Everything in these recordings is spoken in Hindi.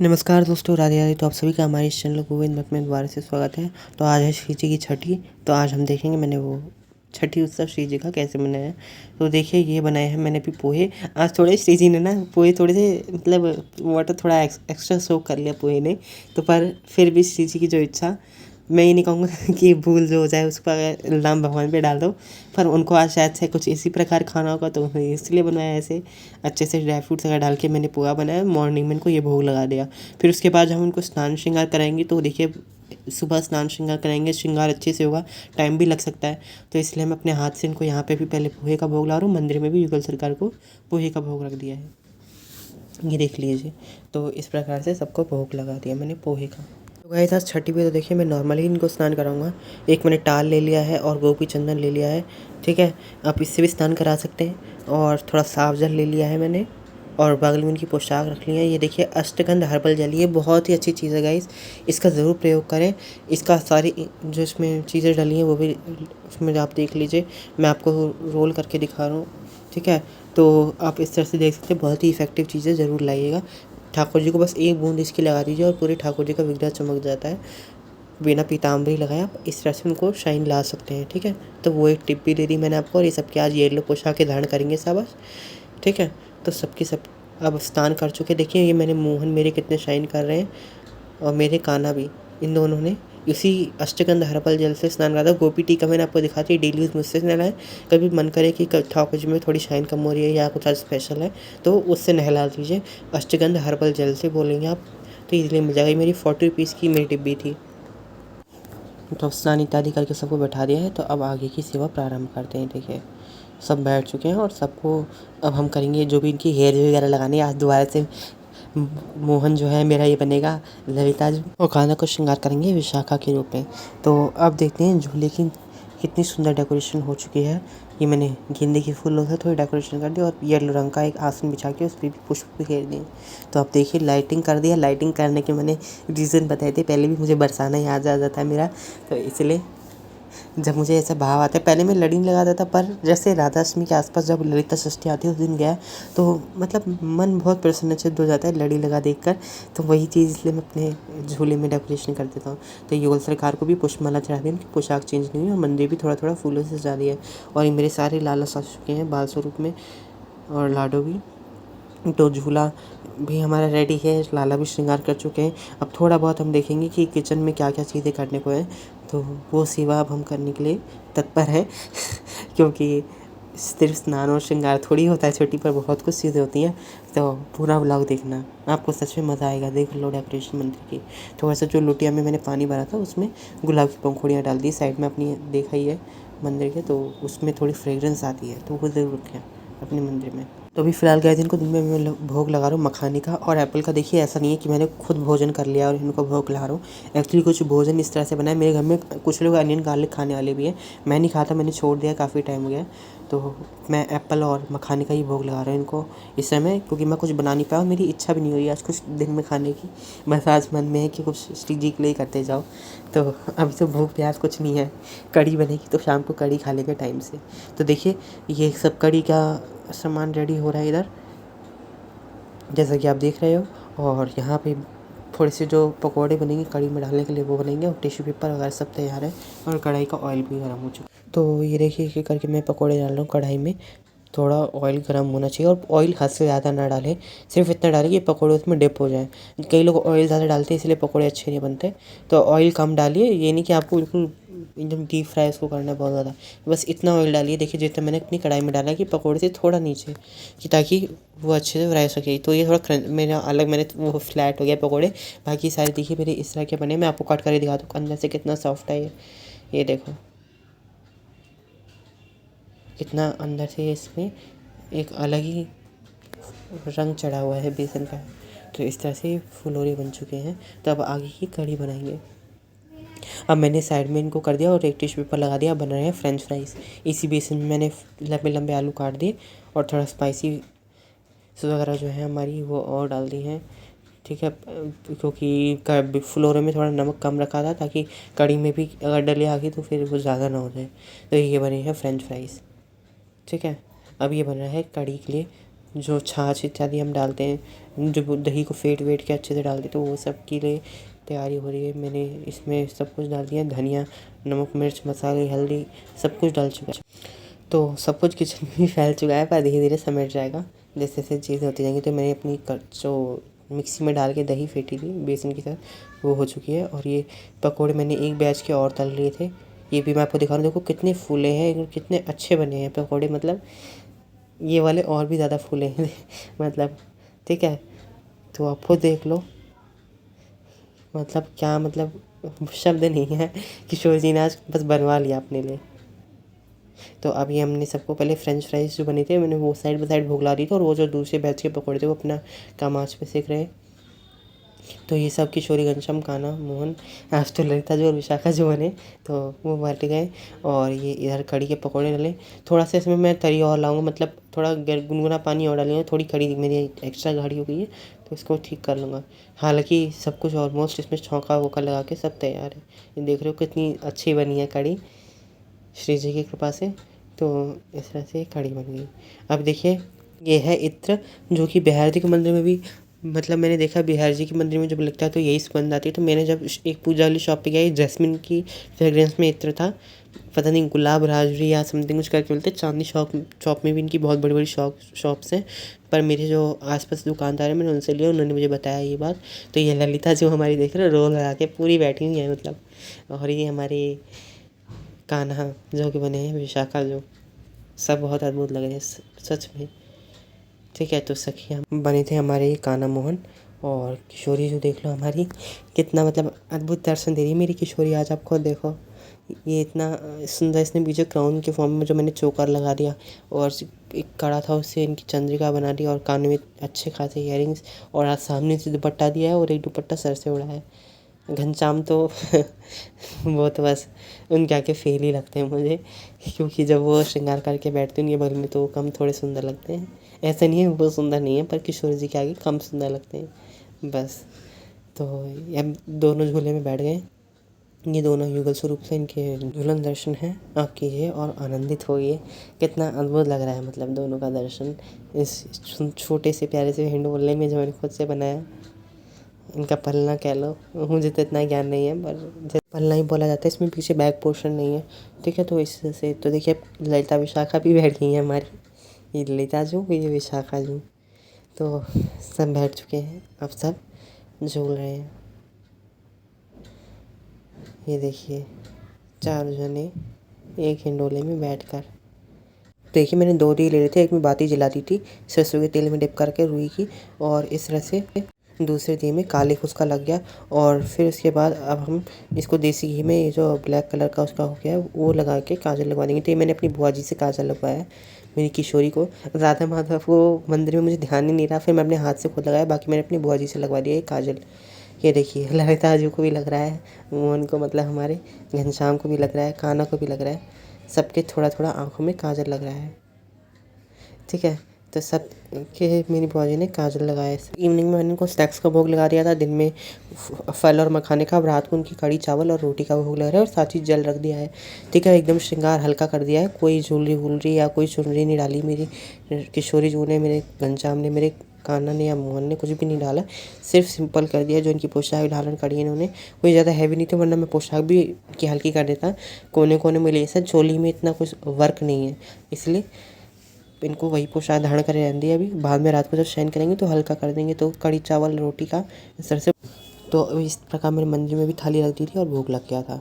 नमस्कार दोस्तों, राधे राधे। तो आप सभी का हमारे इस चैनल गोविंद मत में दोबारा से स्वागत है। तो आज है श्री जी की छठी। तो आज हम देखेंगे मैंने वो छठी उत्सव श्री जी का कैसे बनाया है। तो देखिए ये बनाए हैं मैंने अभी पोहे। आज थोड़े श्री जी ने ना पोहे थोड़े से मतलब वाटर थोड़ा एक्स्ट्रा सोक कर लिया पोहे ने। तो पर फिर भी श्री जी की जो इच्छा, मैं ये नहीं कहूँगा कि भूल जो हो जाए उसका इल्ज़ाम भगवान पे डाल दो, पर उनको आज शायद से कुछ इसी प्रकार खाना होगा तो उन्होंने इसलिए बनाया ऐसे। अच्छे से ड्राई फ्रूट्स वगैरह डाल के मैंने पोहा बनाया, मॉर्निंग में इनको ये भोग लगा दिया। फिर उसके बाद जब हम उनको स्नान श्रृंगार कराएंगे तो देखिए सुबह स्नान श्रृंगार कराएंगे, श्रृंगार अच्छे से होगा, टाइम भी लग सकता है। तो इसलिए मैं अपने हाथ से इनको यहाँ पे भी पहले पोहे का भोग ला रहा हूँ, मंदिर में भी युगल सरकार को पोहे का भोग रख दिया है, ये देख लीजिए। तो इस प्रकार से सबको भोग लगा दिया मैंने पोहे का। तो गाइस आज छठी पे तो देखिए मैं नॉर्मली इनको स्नान कराऊंगा। एक मैंने टाल ले लिया है और गोपी चंदन ले लिया है, ठीक है। आप इससे भी स्नान करा सकते हैं। और थोड़ा साफ जल ले लिया है मैंने, और बगल में इनकी पोशाक रख ली है। ये देखिए अष्टगंध हर्बल जल, ये बहुत ही अच्छी चीज़ है गाइस, इसका ज़रूर प्रयोग करें। इसका सारी जो इसमें चीज़ें डली हैं वो भी उसमें आप देख लीजिए, मैं आपको रोल करके दिखा रहा हूँ, ठीक है। तो आप इस तरह से देख सकते हैं, बहुत ही इफ़ेक्टिव चीज़ें ज़रूर लाइएगा। ठाकुर जी को बस एक बूंद इसकी लगा दीजिए और पूरे ठाकुर जी का विग्रह चमक जाता है। बिना पीताम्बरी लगाए आप इस तरह से उनको शाइन ला सकते हैं, ठीक है। तो वो एक टिप भी दे दी मैंने आपको। और ये सबके आज येलो पोशाकें धारण करेंगे शाबाश, ठीक है। तो सबके सब अब स्नान कर चुके। देखिए ये मैंने मोहन मेरे कितने शाइन कर रहे हैं, और मेरे कान्हा भी, इन दोनों ने इसी अष्टगंध हर्बल जल से स्नान करा था। गोपी टीका मैंने आपको दिखा दी, डेली यूज़ मुझसे नहलाएं। कभी मन करे कि ठाकुर जी में थोड़ी शाइन कम हो रही है या कुछ आज स्पेशल है तो उससे नहला दीजिए, अष्टगंध हर्बल जल से बोलेंगे आप तो इजीली मिल जाएगा। मेरी 40 रुपीज़ की मेरी डिब्बी थी। तो स्नान इत्यादि करके सबको बैठा दिया है। तो अब आगे की सेवा प्रारंभ करते हैं। देखिए सब बैठ चुके हैं और सबको अब हम करेंगे जो भी इनकी हेयर वगैरह लगानी है। आज दोबारा से मोहन जो है मेरा ये बनेगा ललिता जी, और कान्हा को श्रृंगार करेंगे विशाखा के रूप में। तो अब देखते हैं झूले की कितनी सुंदर डेकोरेशन हो चुकी है। ये मैंने गेंदे के फूलों से थोड़ी डेकोरेशन कर दी और येलो रंग का एक आसन बिछा के उस पर भी पुष्प घेर दिए। तो आप देखिए लाइटिंग कर दिया। लाइटिंग करने के मैंने रीज़न बताए थे, पहले भी मुझे बरसाना याद आ जाता है मेरा, तो इसलिए जब मुझे ऐसा भाव आता है, पहले मैं लड़ी नहीं लगाता था, पर जैसे राधाष्टमी के आसपास जब ललिता षष्ठी आती है उस दिन गया तो मतलब मन बहुत प्रसन्नचित्त हो जाता है लड़ी लगा देखकर। तो वही चीज़ इसलिए मैं अपने झूले में डेकोरेशन कर देता हूँ। तो युगल सरकार को भी पुष्पमाला चढ़ा दी, उनकी पोशाक चेंज नहीं हुई और मंदिर भी थोड़ा थोड़ा फूलों से सजा दिया है। और ये मेरे सारे लाला सज चुके हैं बाल स्वरूप में, और लाडो भी। तो झूला भी हमारा रेडी है, लाला भी श्रृंगार कर चुके हैं। अब थोड़ा बहुत हम देखेंगे कि किचन में क्या क्या चीज़ें करने को है, तो वो सेवा अब हम करने के लिए तत्पर है क्योंकि सिर्फ स्नान और श्रृंगार थोड़ी होता है छुट्टी पर, बहुत कुछ चीज़ें होती हैं। तो पूरा व्लॉग देखना, आपको सच में मज़ा आएगा। देख लो डेकोरेशन मंदिर की। तो वैसे जो लोटिया में मैंने पानी भरा था उसमें गुलाब की पंखुड़ियाँ डाल दी साइड में, अपनी देखा ही है मंदिर के, तो उसमें थोड़ी फ्रेगरेंस आती है, तो वो ज़रूर रखें अपने मंदिर में। तो अभी फ़िलहाल गाइस इनको दिन में मैं भोग लगा रहा हूँ मखाने का और एप्पल का। देखिए ऐसा नहीं है कि मैंने खुद भोजन कर लिया और इनको भोग लगा रहा हूँ। एक्चुअली कुछ भोजन इस तरह से बना है, मेरे घर में कुछ लोग अनियन गार्लिक खाने वाले भी हैं। मैं नहीं खाता, मैंने छोड़ दिया, काफ़ी टाइम हो गया। तो मैं एप्पल और मखाने का ही भोग लगा रहा हूँ इनको इस समय, क्योंकि मैं कुछ बना नहीं पाया, मेरी इच्छा भी नहीं हुई आज कुछ दिन में खाने की। बस आज मन में है कि कुछ श्री जी के लिए करते जाओ। तो अभी तो भूख प्यास कुछ नहीं है, कढ़ी बनेगी तो शाम को कढ़ी खा लेंगे टाइम से। तो देखिए ये सब कढ़ी का सामान रेडी हो रहा है इधर, जैसा कि आप देख रहे हो। और यहाँ पे थोड़े से जो पकोड़े बनेंगे कढ़ी में डालने के लिए वो बनेंगे, और टिश्यू पेपर वगैरह सब तैयार है, और कढ़ाई का ऑयल भी गर्म हो चुका है। तो ये देखिए एक करके मैं पकोड़े डाल रहा हूँ कढ़ाई में। थोड़ा ऑयल गर्म होना चाहिए, और ऑयल हद से ज़्यादा ना डालें, सिर्फ इतना डालें कि पकौड़े उसमें डिप हो जाएं। कई लोग ऑयल ज़्यादा डालते हैं इसलिए पकौड़े अच्छे नहीं बनते। तो ऑयल कम डालिए, ये नहीं कि आपको बिल्कुल एकदम डीप फ्राई उसको करना है बहुत ज़्यादा, बस इतना ऑयल डालिए। देखिए जितना मैंने अपनी कढ़ाई में डाला कि पकौड़े से थोड़ा नीचे, कि ताकि वो अच्छे से फ्राई हो सके। तो ये थोड़ा मेरा अलग, मैंने वो फ्लैट हो गया पकौड़े। बाकी सारे देखिए मेरे इस तरह के बने। मैं आपको कट करके दिखा दूँ अंदर से कितना सॉफ्ट है ये देखो कितना अंदर से इसमें एक अलग ही रंग चढ़ा हुआ है बेसन का। तो इस तरह से फुलोरे बन चुके हैं। तो अब आगे की कढ़ी बनाएंगे। अब मैंने साइड में इनको कर दिया और एक टिश्यू पेपर लगा दिया। बन रहे हैं फ्रेंच फ्राइज़। इसी बेसन में मैंने लंबे लंबे आलू काट दिए और थोड़ा स्पाइसी वगैरह जो है हमारी वो और डाल दी हैं, ठीक है। क्योंकि फ्लोरे में थोड़ा नमक कम रखा था ताकि कढ़ी में भी अगर डले आगे तो फिर वो ज़्यादा ना हो जाए। तो ये बने हैं फ्रेंच फ्राइज़, ठीक है। अब ये बन रहा है कढ़ी के लिए जो छाछ इत्यादि हम डालते हैं, जो दही को फेंट वेट के अच्छे से डालते हैं, तो वो सब के लिए तैयारी हो रही है। मैंने इसमें सब कुछ डाल दिया, धनिया, नमक, मिर्च, मसाले, हल्दी, सब कुछ डाल चुका है। तो सब कुछ किचन में भी फैल चुका है, पर धीरे धीरे समेट जाएगा जैसे जैसे चीज़ें होती जाएंगी। तो मैंने अपनी जो मिक्सी में डाल के दही फेंटी थी बेसन के साथ, वो हो चुकी है। और ये पकौड़े मैंने एक बैच के और तल लिए थे, ये भी मैं आपको दिखा रहा हूँ। देखो कितने फूले हैं और कितने अच्छे बने हैं पकौड़े, मतलब ये वाले और भी ज़्यादा फूले हैं मतलब, ठीक है। तो आप खुद देख लो, मतलब क्या, मतलब शब्द नहीं है। किशोर जी ने आज बस बनवा लिया अपने लिए। तो अभी हमने सबको पहले फ्रेंच फ्राइज जो बने थे, मैंने वो साइड बाय साइड भुगला दी थी, और वो जो दूसरे बैच के पकौड़े थे वो अपना कम आँच पे सेक रहे हैं। तो ये सब किशोरी, घनश्याम, कान्हा, मोहन, आज तो ललिता जो और विशाखा जो बने, तो वो बांटे गए। और ये इधर कढ़ी के पकौड़े डले। थोड़ा सा इसमें मैं तरी और लाऊंगा, मतलब थोड़ा गुनगुना पानी और डालूंगा, थोड़ी कढ़ी मेरी एक्स्ट्रा गाढ़ी हो गई है, तो इसको ठीक कर लूँगा। हालांकि सब कुछ ऑलमोस्ट इसमें छौंका वोका लगा के सब तैयार है। ये देख रहे हो कितनी अच्छी बनी है कढ़ी, श्री जी की कृपा से। तो इस तरह से कढ़ी बन गई। अब देखिए, ये है इत्र, जो कि बिहार जी के मंदिर में भी, मतलब मैंने देखा बिहार जी के मंदिर में जब लगता है तो यही सुगंध आती है। तो मैंने जब एक पूजा वाली शॉप पे गया, जैस्मिन की फ्रेग्रेंस में इत्र था, पता नहीं गुलाब राजरी या समथिंग कुछ करके बोलते। चांदनी शॉप में भी इनकी बहुत बड़ी बड़ी शॉप्स हैं, पर मेरे जो आसपास दुकानदार हैं मैंने उनसे लिया, उन्होंने मुझे बताया ये बात। तो ये ललिता जो हमारी देख रहे हो, रोल लगा के पूरी बैठी हुई है मतलब। और ये हमारे कान्हा जो कि बने हैं, विशाखा जो, सब बहुत अद्भुत लग रहे हैं सच में, ठीक है। तो सखियाँ बने थे हमारे ये कान्हा, मोहन और किशोरी जो देख लो हमारी, कितना मतलब अद्भुत दर्शन दे रही है मेरी किशोरी आज। आप खुद देखो, ये इतना सुंदर इसने बीच क्राउन के फॉर्म में जो मैंने चोकर लगा दिया, और एक कड़ा था उससे इनकी चंद्रिका बना दी, और कान में अच्छे खासे इयररिंग्स, और आज सामने से दुपट्टा दिया है, और एक दुपट्टा सर से उड़ा है। घनश्याम तो वो तो बस उनके आगे फेल ही लगते हैं मुझे, क्योंकि जब वो श्रृंगार करके बैठते हैं उनके बगल में, तो वो कम थोड़े सुंदर लगते हैं। ऐसा नहीं है वो सुंदर नहीं है, पर किशोर जी के आगे कम सुंदर लगते हैं बस। तो अब दोनों झूले में बैठ गए, ये दोनों युगल स्वरूप से इनके झूलन दर्शन है, आप कीजिए और आनंदित होइए। कितना अद्भुत लग रहा है, मतलब दोनों का दर्शन इस छोटे से प्यारे से हिंडोले में जो मैंने खुद से बनाया। इनका पलना कह लो, मुझे तो इतना ज्ञान नहीं है, पर पलना ही बोला जाता है, इसमें पीछे बैक पोर्शन नहीं है, ठीक है। तो इससे तो देखिए ललिता विशाखा भी बैठ गई हैं हमारी, ये ललिता जो, ये विशाखा जो, तो सब बैठ चुके हैं, अब सब झूल रहे हैं। ये देखिए चार जने एक हिंडोले में बैठकर। देखिए मैंने 2 दिए ले रहे थे, एक में बाती जला दी थी सरसों के तेल में डिप करके रुई की, और इस तरह से दूसरे दिए में काले उसका लग गया। और फिर उसके बाद अब हम इसको देसी घी में, ये जो ब्लैक कलर का उसका हो गया वो लगा के काजल लगवा देंगे। तो ये मैंने अपनी बुआ जी से काजल लगवाया है मेरी किशोरी को। राधा माधव को मंदिर में मुझे ध्यान ही नहीं रहा, फिर मैं अपने हाथ से खुद लगाया, बाकी मैंने अपनी बुआ जी से लगवा दिया ये काजल। ये देखिए ललिता जी को भी लग रहा है, मोहन को, मतलब हमारे घनश्याम को भी लग रहा है, कान्हा को भी लग रहा है, सबके थोड़ा थोड़ा आँखों में काजल लग रहा है, ठीक है। तो सब के मेरी बुआ जी ने काजल लगाया। इवनिंग में मैंने उनको स्नैक्स का भोग लगा दिया था, दिन में फल और मखाने का, अब रात को उनकी कढ़ी चावल और रोटी का भोग लगा रहा है, और साथ ही जल रख दिया है, ठीक है। एकदम श्रृंगार हल्का कर दिया है, कोई ज्वेलरी वूलरी या कोई चुनरी नहीं डाली मेरी किशोरी जी ने, मेरे घनश्याम ने, मेरे कान्हा ने या मोहन ने कुछ भी नहीं डाला, सिर्फ सिंपल कर दिया। जो इनकी पोशाक धारण करी है इन्होंने, कोई ज़्यादा हैवी नहीं थी, वरना मैं पोशाक भी की हल्की कर देता। कोने कोने में लेस है, चोली में इतना कुछ वर्क नहीं है, इसलिए इनको वही पोशाक धारण कर रहने दिया। अभी बाद में रात को जब शयन करेंगे तो हल्का कर देंगे। तो कढ़ी चावल रोटी का इस तरह से, तो इस प्रकार मेरे मंदिर में भी थाली रख दी थी और भोग लग गया था।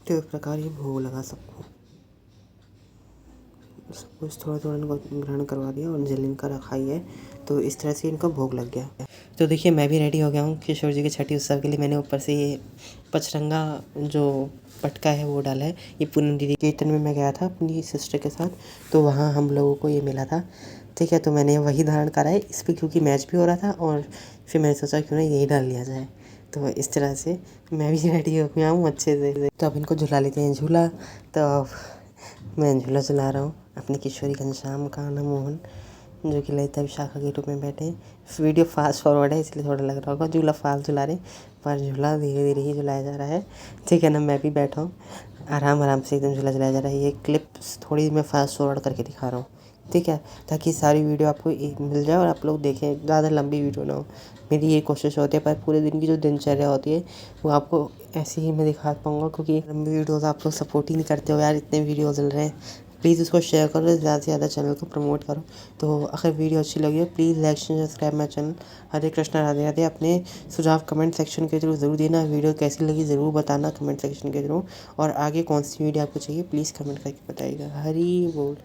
तो इस प्रकार ये भोग लगा सबको, सब कुछ थोड़ा थोड़ा इनको ग्रहण करवा दिया, और जल इनका रखा ही है, तो इस तरह से इनका भोग लग गया। तो देखिए मैं भी रेडी हो गया हूँ किशोर जी के छठी उत्सव के लिए। मैंने ऊपर से ये पचरंगा जो पटका है वो डाला है। ये पूनम दीदी कीर्तन में मैं गया था अपनी सिस्टर के साथ, तो वहाँ हम लोगों को ये मिला था, ठीक है। तो मैंने वही धारण करा है इस पर, क्योंकि मैच भी हो रहा था, और फिर मैंने सोचा क्यों ना यही डाल लिया जाए। तो इस तरह से मैं भी रेडी हो गया हूँ अच्छे से। तो अब इनको झुला लेते हैं झूला। तो अब मैं झूला झुला रहा हूँ अपनी किशोरी, घनश्याम, कान्हा, मोहन, जो कि ललिता विशाखा के रूप में बैठे हैं। वीडियो फास्ट फॉरवर्ड है इसलिए थोड़ा लग रहा होगा, झूला फास्ट झुला रहे, पर झूला धीरे धीरे ही झुलाया जा रहा है, ठीक है ना। मैं भी बैठा हूँ, आराम आराम से एकदम झूला झुलाया जा रहा है। ये क्लिप्स थोड़ी मैं फास्ट फॉरवर्ड करके दिखा रहा हूँ ठीक है, ताकि सारी वीडियो आपको मिल जाए और आप लोग देखें, ज़्यादा लंबी वीडियो ना हो। मेरी ये कोशिश होती है, पर पूरे दिन की जो दिनचर्या होती है वो आपको ऐसे ही मैं दिखा पाऊँगा, क्योंकि लंबी वीडियोज़ आप लोग सपोर्ट ही नहीं करते हो यार, इतने वीडियोज़ डल रहे हैं। प्लीज़ उसको शेयर करो, ज़्यादा से ज़्यादा चैनल को प्रमोट करो। तो अगर वीडियो अच्छी लगी हो please like share subscribe my channel. Hare Krishna Radhe Radhe. अपने सुझाव कमेंट सेक्शन के थ्रू ज़रूर देना। वीडियो कैसी लगी ज़रूर बताना कमेंट सेक्शन के थ्रू, और आगे कौन सी वीडियो आपको चाहिए प्लीज़ कमेंट करके बताइएगा। हरी बोल।